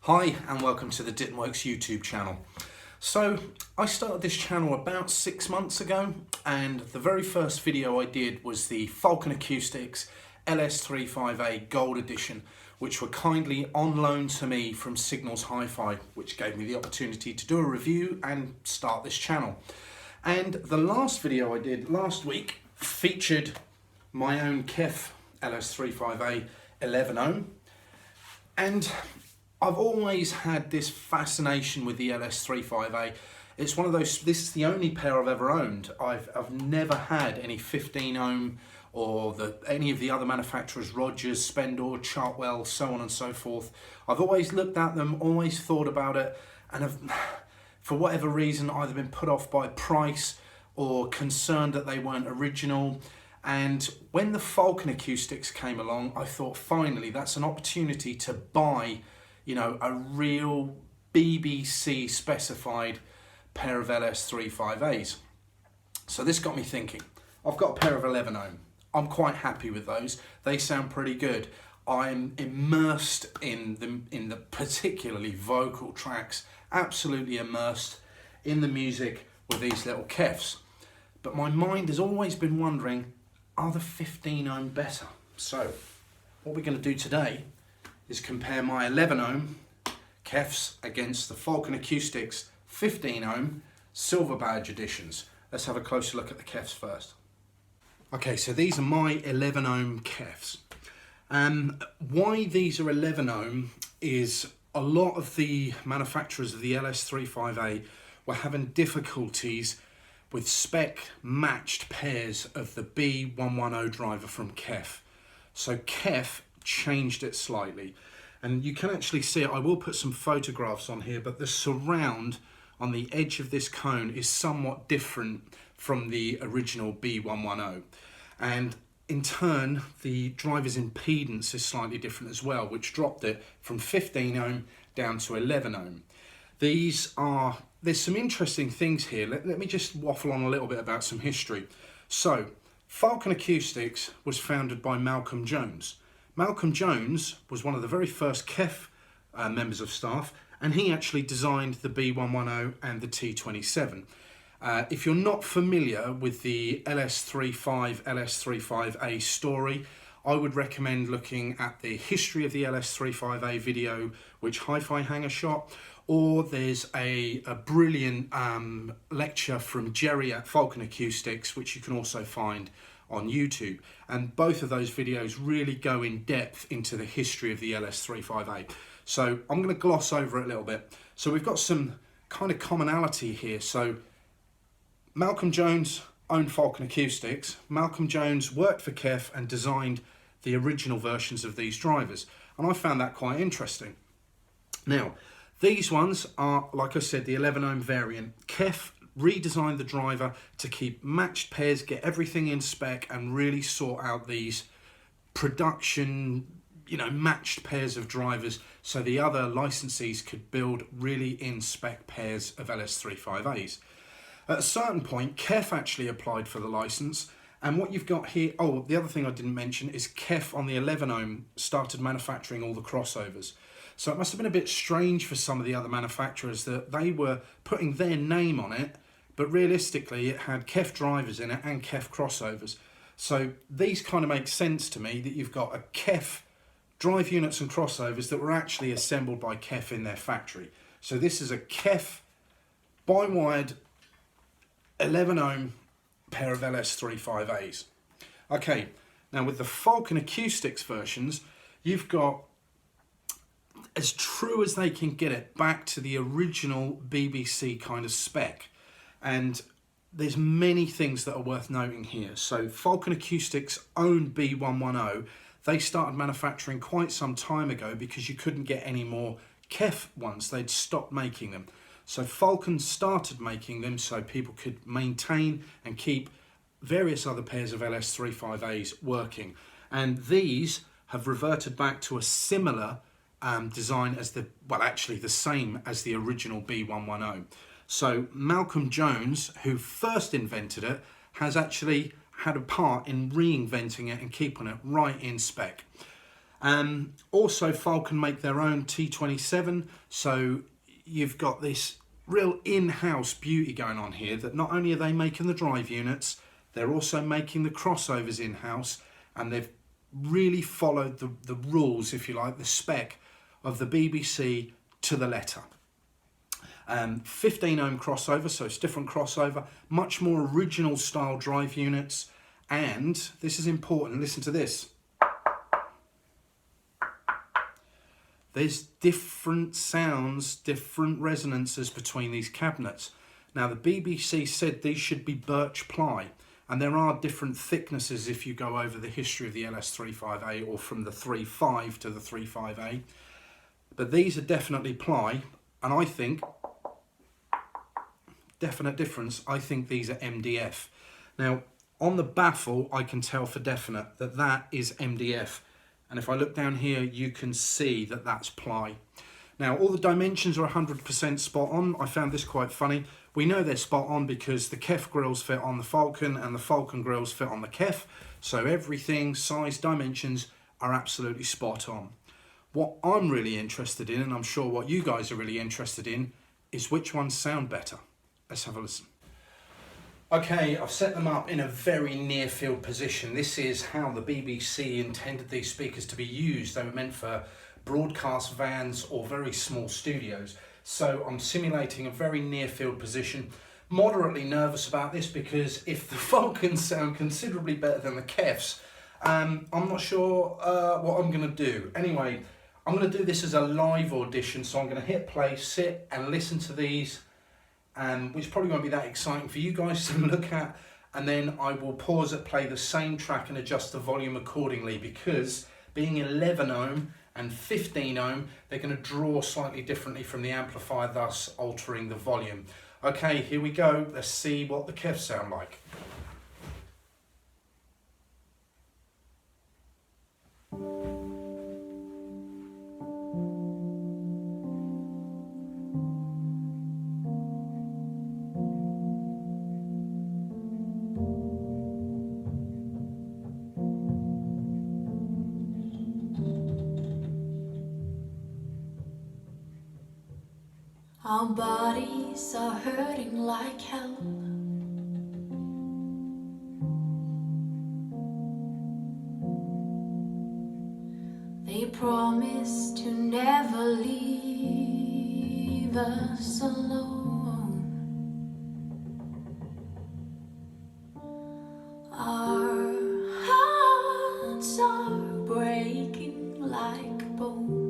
Hi and welcome to the Dittonworks YouTube channel. So I started this channel about 6 months ago, and the very first video I did was the Falcon Acoustics LS3 5A Gold Edition, which were kindly on loan to me from Signals HiFi, which gave me the opportunity to do a review and start this channel. And the last video I did last week featured my own Kef LS3 5A 11 ohm, and I've always had this fascination with the LS3 5A. It's one of those, this is the only pair I've ever owned. I've never had any 15 ohm or any of the other manufacturers, Rogers, Spendor, Chartwell, so on and so forth. I've always looked at them, always thought about it, and have, for whatever reason, either been put off by price or concerned that they weren't original. And when the Falcon Acoustics came along, I thought, finally, that's an opportunity to buy, you know, a real BBC specified pair of LS3 5As. So this got me thinking. I've got a pair of 11 ohm. I'm quite happy with those. They sound pretty good. I'm immersed in the particularly vocal tracks, absolutely immersed in the music with these little Kefs. But my mind has always been wondering, are the 15 ohm better? So what we're going to do today is compare my 11 ohm Kefs against the Falcon Acoustics 15 ohm Silver Badge editions. Let's have a closer look at the Kefs first. Okay, so these are my 11 ohm Kefs. Why these are 11 ohm is a lot of the manufacturers of the LS3 5A were having difficulties with spec matched pairs of the B110 driver from Kef. So Kef changed it slightly, and you can actually see it. I will put some photographs on here, but the surround on the edge of this cone is somewhat different from the original B110, and in turn the driver's impedance is slightly different as well, which dropped it from 15 ohm down to 11 ohm. There's some interesting things here. Let me just waffle on a little bit about some history. So Falcon Acoustics was founded by Malcolm Jones. Malcolm Jones was one of the very first Kef members of staff, and he actually designed the B110 and the T27. If you're not familiar with the LS3 5A story, I would recommend looking at the history of the LS3 5A video, which Hi-Fi Hanger shot, or there's a brilliant lecture from Jerry at Falcon Acoustics, which you can also find on YouTube, and both of those videos really go in depth into the history of the LS3 5A. So I'm going to gloss over it a little bit. So we've got some kind of commonality here. So Malcolm Jones owned Falcon Acoustics. Malcolm Jones worked for Kef and designed the original versions of these drivers, and I found that quite interesting. Now, these ones are, like I said, the 11 ohm variant. Kef redesigned the driver to keep matched pairs, get everything in spec, and really sort out these production, matched pairs of drivers so the other licensees could build really in spec pairs of LS3 5As. At a certain point, Kef actually applied for the license, and what you've got here, oh, the other thing I didn't mention is Kef on the 11 ohm started manufacturing all the crossovers. So it must have been a bit strange for some of the other manufacturers that they were putting their name on it, but realistically it had Kef drivers in it and Kef crossovers. So these kind of make sense to me, that you've got a Kef drive units and crossovers that were actually assembled by Kef in their factory. So this is a Kef bi-wired 11 ohm pair of LS3 5As. Okay, now with the Falcon Acoustics versions, you've got, as true as they can get it, back to the original BBC kind of spec. And there's many things that are worth noting here. So Falcon Acoustics owned B110. They started manufacturing quite some time ago because you couldn't get any more Kef ones. They'd stopped making them. So Falcon started making them so people could maintain and keep various other pairs of LS3 5As working. And these have reverted back to a similar design as actually the same as the original B110. So Malcolm Jones, who first invented it, has actually had a part in reinventing it and keeping it right in spec. Also, Falcon make their own T27, so you've got this real in-house beauty going on here, that not only are they making the drive units, they're also making the crossovers in-house, and they've really followed the rules, if you like, the spec of the BBC to the letter. 15 ohm crossover, so it's different crossover, much more original style drive units, and this is important, listen to this. There's different sounds, different resonances between these cabinets. Now the BBC said these should be birch ply, and there are different thicknesses if you go over the history of the LS35A, or from the 3.5 to the 3.5A. But these are definitely ply, and I think, definite difference, I think these are MDF. Now on the baffle I can tell for definite that that is MDF. And if I look down here, you can see that that's ply. Now, all the dimensions are 100% spot on. I found this quite funny. We know they're spot on because the Kef grills fit on the Falcon and the Falcon grills fit on the Kef. So everything, size, dimensions are absolutely spot on. What I'm really interested in, and I'm sure what you guys are really interested in, is which ones sound better. Let's have a listen. Okay, I've set them up in a very near field position. This is how the BBC intended these speakers to be used. They were meant for broadcast vans or very small studios. So I'm simulating a very near field position. Moderately nervous about this because if the Falcons sound considerably better than the Kefs, I'm not sure what I'm going to do. Anyway, I'm going to do this as a live audition, so I'm going to hit play, sit and listen to these, which probably won't be that exciting for you guys to look at, and then I will pause it, play the same track and adjust the volume accordingly, because being 11 ohm and 15 ohm, they're going to draw slightly differently from the amplifier, thus altering the volume. Okay, here we go. Let's see what the Kefs sound like. Our bodies are hurting like hell. They promise to never leave us alone. Our hearts are breaking like bones.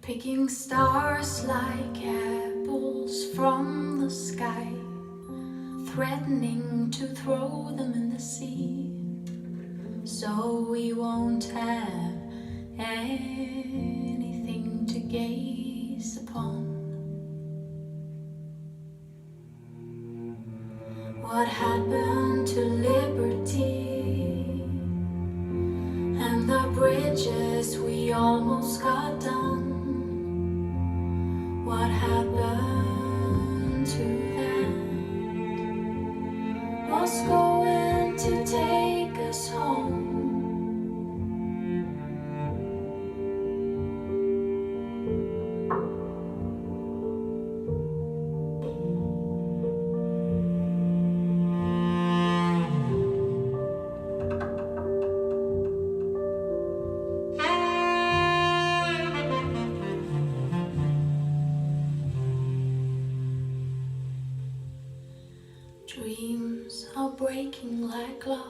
Picking stars like apples from the sky, threatening to throw them in the sea, so we won't have anything to gaze upon. What happened to liberty and the bridges we almost got done? What happened to that? What's going to take us home? Dreams are breaking like glass.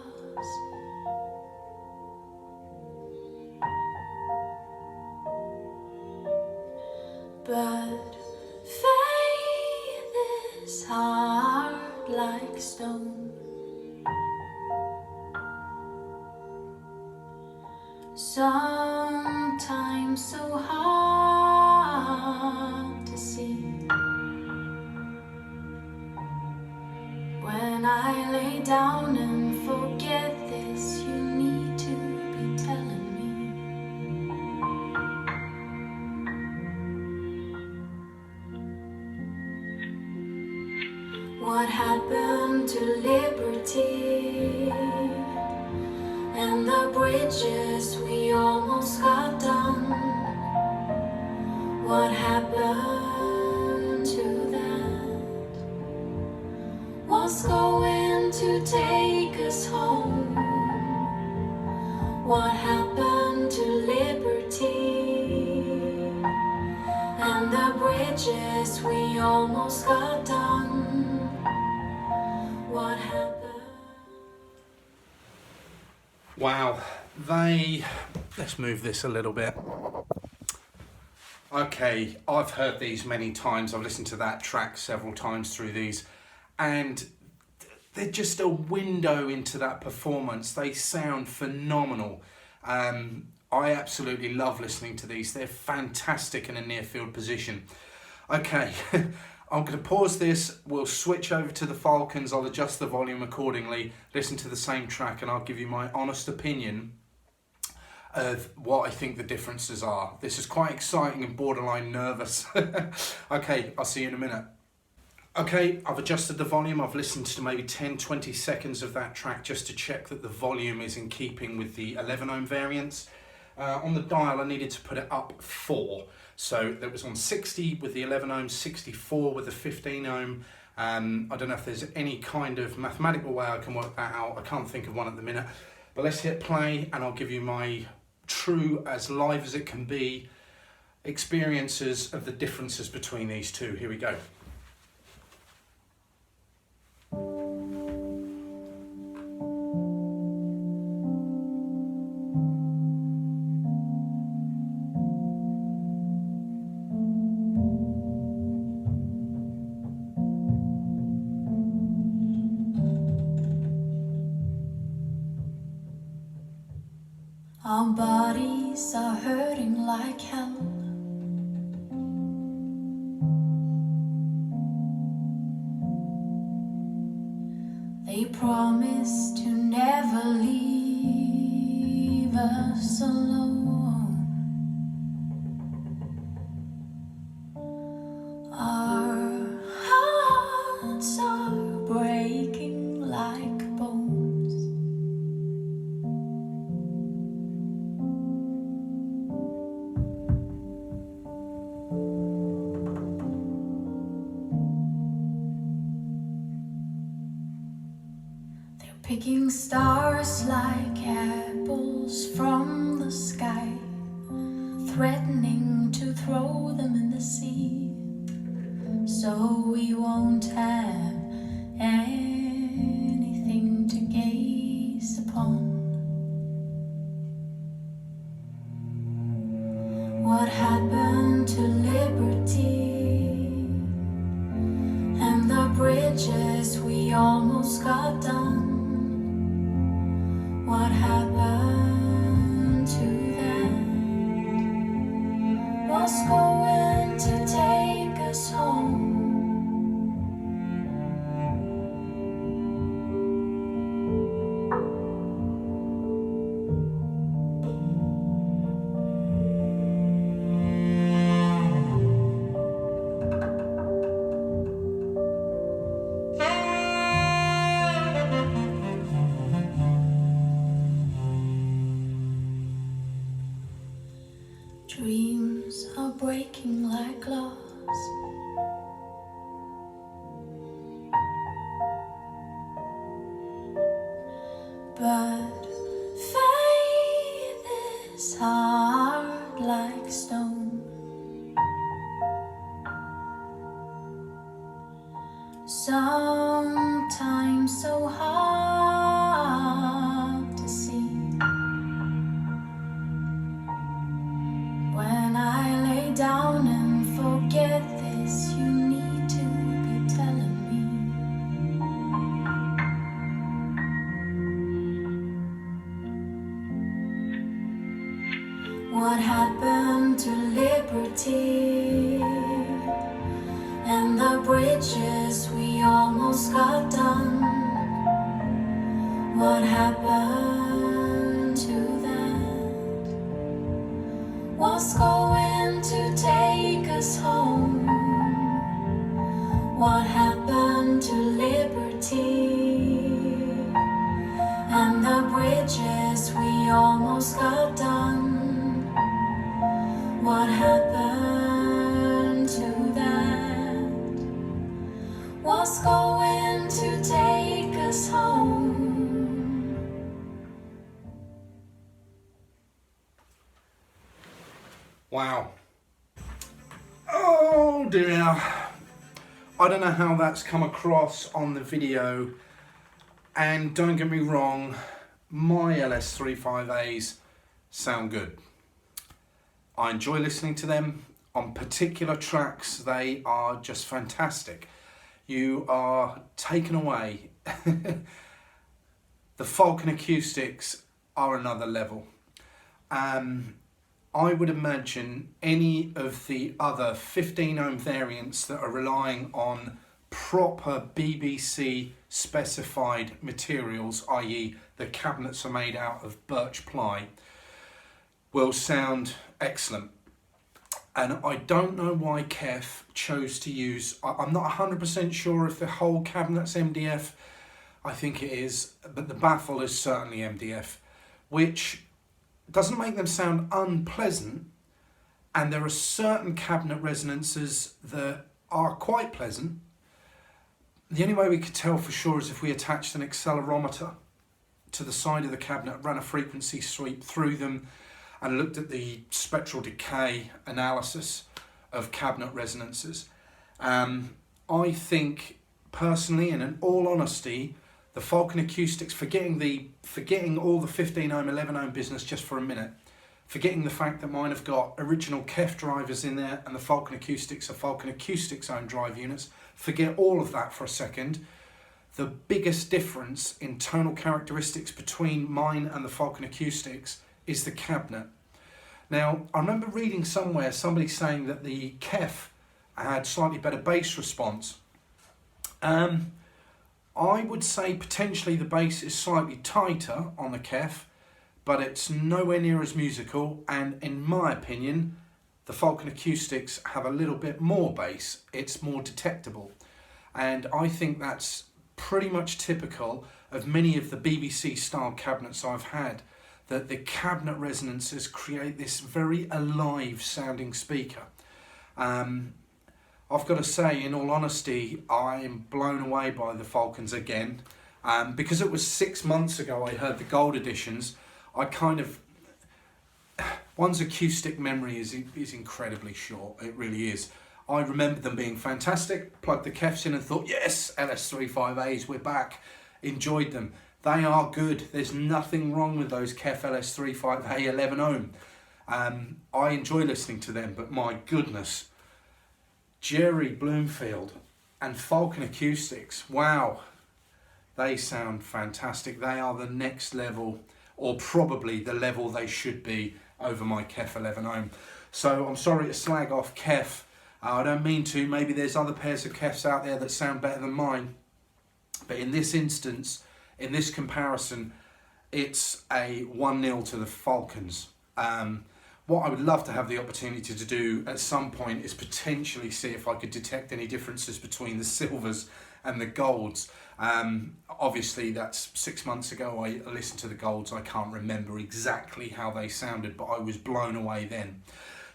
But faith is hard like stone. Sometimes so hard to see. When I lay down and forget this, you need to be telling me. What happened to liberty and the bridges we almost got done? What happened to that? What's going to take us home? What happened to liberty and the bridges we almost got done? What happened? Wow, let's move this a little bit. Okay, I've heard these many times. I've listened to that track several times through these, and they're just a window into that performance. They sound phenomenal. I absolutely love listening to these. They're fantastic in a near field position. Okay, I'm going to pause this. We'll switch over to the Falcons. I'll adjust the volume accordingly, listen to the same track, and I'll give you my honest opinion of what I think the differences are. This is quite exciting and borderline nervous. Okay, I'll see you in a minute. Okay, I've adjusted the volume. I've listened to maybe 10-20 seconds of that track just to check that the volume is in keeping with the 11 ohm variants. On the dial I needed to put it up 4. So that was on 60 with the 11 ohm, 64 with the 15 ohm. I don't know if there's any kind of mathematical way I can work that out. I can't think of one at the minute. But let's hit play and I'll give you my true, as live as it can be, experiences of the differences between these two. Here we go. Our bodies are hurting like hell. They promise to never leave us alone. Our hearts are breaking like bones. Picking stars like apples from the sky, threatening to throw them in the sea, so we won't have anything to gaze upon. What happened to liberty and the bridges we almost got done? What happened to that? What's going to take us home? Dreams are breaking like glass. But faith is hard like stone. Sometimes so hard to see. When I lay down and forget this, you need to be telling me. What happened to liberty and the bridges we almost got done? What happened to that? What's going to take us home? What happened to liberty? Wow. Oh dear. I don't know how that's come across on the video, and don't get me wrong, my LS3 5As sound good. I enjoy listening to them. On particular tracks, they are just fantastic. You are taken away. The Falcon Acoustics are another level. I would imagine any of the other 15 ohm variants that are relying on proper BBC specified materials, i.e. the cabinets are made out of birch ply, will sound excellent. And I don't know why Kef chose to use, I'm not 100% sure if the whole cabinet's MDF, I think it is, but the baffle is certainly MDF, which doesn't make them sound unpleasant, and there are certain cabinet resonances that are quite pleasant. The only way we could tell for sure is if we attached an accelerometer to the side of the cabinet, ran a frequency sweep through them, and looked at the spectral decay analysis of cabinet resonances. I think personally, and in all honesty, the Falcon Acoustics, forgetting all the 15 ohm, 11 ohm business just for a minute, forgetting the fact that mine have got original Kef drivers in there and the Falcon Acoustics are Falcon Acoustics own drive units, forget all of that for a second. The biggest difference in tonal characteristics between mine and the Falcon Acoustics is the cabinet. Now, I remember reading somewhere somebody saying that the Kef had slightly better bass response. I would say potentially the bass is slightly tighter on the Kef, but it's nowhere near as musical, and in my opinion, the Falcon Acoustics have a little bit more bass. It's more detectable, and I think that's pretty much typical of many of the BBC style cabinets I've had, that the cabinet resonances create this very alive sounding speaker. I've got to say, in all honesty, I'm blown away by the Falcons again. Because it was 6 months ago I heard the gold editions, one's acoustic memory is incredibly short, it really is. I remember them being fantastic, plugged the Kefs in and thought, yes, LS3 5As, we're back, enjoyed them. They are good, there's nothing wrong with those Kef LS3 5A 11 ohm. I enjoy listening to them, but my goodness, Jerry Bloomfield and Falcon Acoustics, wow, they sound fantastic. They are the next level, or probably the level they should be over my Kef 11 ohm. So I'm sorry to slag off Kef. I don't mean to. Maybe there's other pairs of Kefs out there that sound better than mine. But in this instance, in this comparison, it's a 1-0 to the Falcons. What I would love to have the opportunity to do at some point is potentially see if I could detect any differences between the silvers and the golds. Obviously that's 6 months ago I listened to the golds. I can't remember exactly how they sounded, but I was blown away then.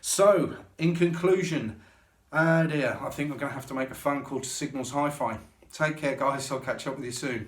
So in conclusion, I think I'm going to have to make a phone call to Signals HiFi. Take care guys, I'll catch up with you soon.